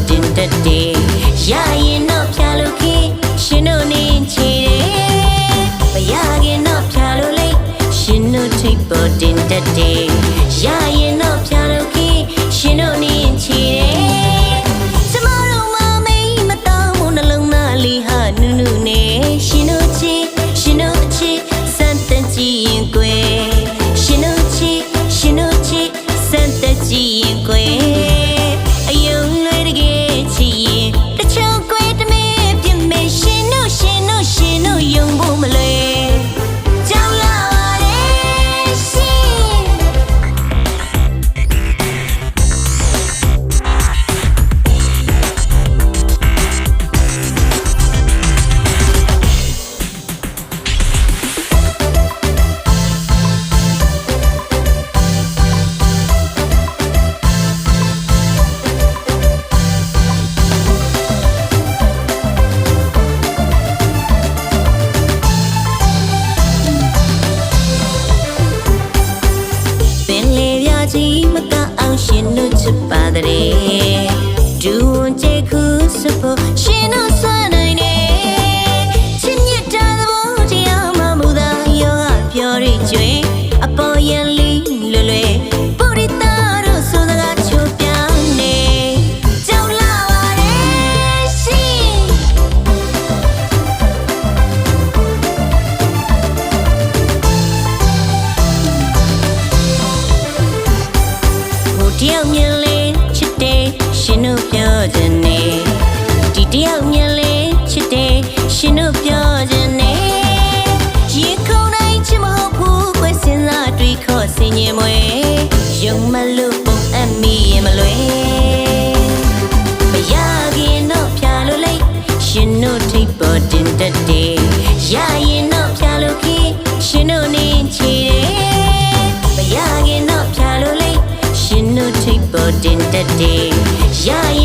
တင်တတ်တယ်ရရင်တော့ဖြာလို့ခေရှင်တို့နေချီတယ်မရခင်တော့ဖြာလို့လေရှင်တို့ထိပ်ပေါ်တင်တတ်တယ်ရရင်တော့ဖြာလို့ခေရှင်တို့နေချီတယ်ကျမတို့မမေးမတော်ဘူးနှလုံးသားလေးဟာနုနုနဲ့ရှင်တို့ချီရှင်တို့ချီစမ်းတကြည့်ရင်ကွယ်ရှင်တို့ချီရှင်တို့ချီစမ်းတကြည့်ရင်ကွယ်အယုံလွယ်တကယ်ချီရင်တချို့ကွယ်တမဲပြစ်မဲရှင်တို့ရှင်တို့ရှင်တို့ယုံဖို့မလွယ်ကြောက်ရပါတယ်ရှင်ကြီးမကအောင်ရှင်တို့ချစ်ပါတဲ့ဒူဝန်ချေခုစဖို့ရှင်တို့ဆွမ်းနိုင်တယ်ချစ်မြတ်တာသဘောတရားမှမူသာယောဂပြောရကျွေအပေါ်ရန်လေးလွယ်လွယ်ပုရိသတို့ဆိုစကားချိုးပြောင်းနေကြောက်လာပါတယ်ရှင်တယောက်မြင်လေးချစ်တယ်ရှင်တို့ပြောခြင်းနဲ့ဒီတယောက်မြင်လေးချစ်တယ်ရှင်တို့ပြောခြင်းနဲ့ရေခုန်တိုင်းချစ်မဟုတ်ဘူးကွယ်စဉ်းစားတွေးခေါ်စင်ញင်မွေယုံမလို့ပုံအပ်မိရင်မလွယ်မရခင်တော့ဖြာလို့လိုက်ရှင်တို့ထိပ်ပေါ်တင်တတ်တယ်ရရင်တော့ဖြာလို့ခေရှင်တို့နေချီတယ်မရခင်တော့ဖြာလို့လိုက်ရှင်တို့ထိပ်ပေါ်တင်တတ်တယ်ရရ